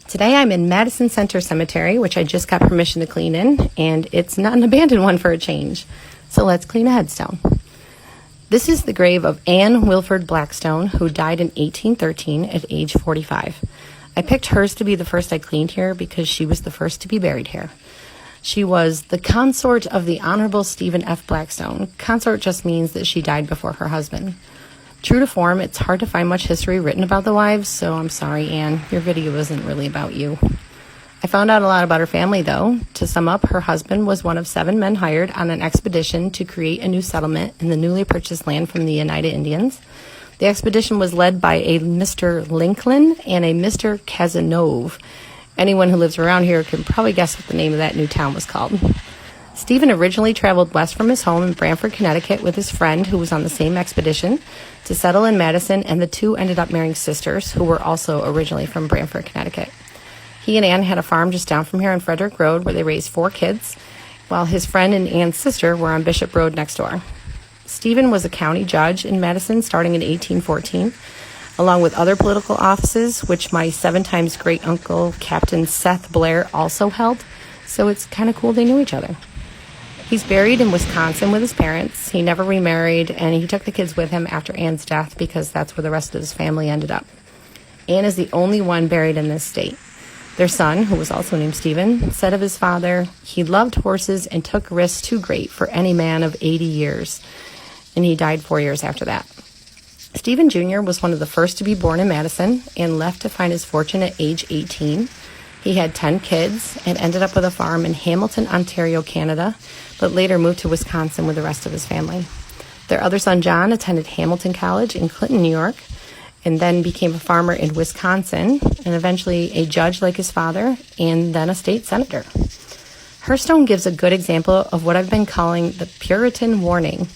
Today I'm in Madison Center Cemetery, which I just got permission to clean in, and it's not an abandoned one for a change. So let's clean a headstone. This is the grave of Anne Wilford Blackstone, who died in 1813 at age 45. I picked hers to be the first I cleaned here because she was the first to be buried here. She was the consort of the Honorable Stephen F. Blackstone. Consort just means that she died before her husband. True to form, it's hard to find much history written about the wives, so I'm sorry, Anne. Your video isn't really about you. I found out a lot about her family, though. To sum up, her husband was one of 7 men hired on an expedition to create a new settlement in the newly purchased land from the Oneida Indians. The expedition was led by a Mr. Lincoln and a Mr. Cazenove. Anyone who lives around here can probably guess what the name of that new town was called. Stephen originally traveled west from his home in Branford, Connecticut with his friend who was on the same expedition to settle in Madison, and the two ended up marrying sisters who were also originally from Branford, Connecticut. He and Anne had a farm just down from here on Frederick Road where they raised 4 kids, while his friend and Anne's sister were on Bishop Road next door. Stephen was a county judge in Madison starting in 1814, along with other political offices, which my 7 times great-uncle, Captain Seth Blair, also held, so it's kind of cool they knew each other. He's buried in Wisconsin with his parents. He never remarried, and he took the kids with him after Anne's death because that's where the rest of his family ended up. Anne is the only one buried in this state. Their son, who was also named Stephen, said of his father, he loved horses and took risks too great for any man of 80 years, and he died 4 years after that. Stephen Jr. was one of the first to be born in Madison and left to find his fortune at age 18. He had 10 kids and ended up with a farm in Hamilton, Ontario, Canada, but later moved to Wisconsin with the rest of his family. Their other son, John, attended Hamilton College in Clinton, New York, and then became a farmer in Wisconsin, and eventually a judge like his father, and then a state senator. Her stone gives a good example of what I've been calling the Puritan warning.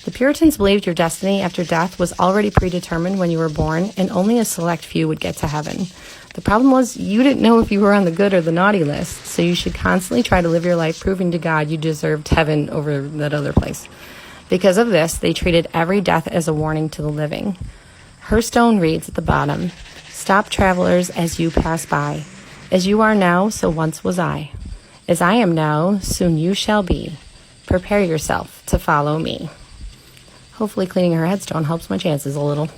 The Puritans believed your destiny after death was already predetermined when you were born, and only a select few would get to heaven. The problem was you didn't know if you were on the good or the naughty list, so you should constantly try to live your life proving to God you deserved heaven over that other place. Because of this, they treated every death as a warning to the living. Her stone reads at the bottom, "Stop, travelers, as you pass by. As you are now, so once was I. As I am now, soon you shall be. Prepare yourself to follow me." Hopefully cleaning her headstone helps my chances a little.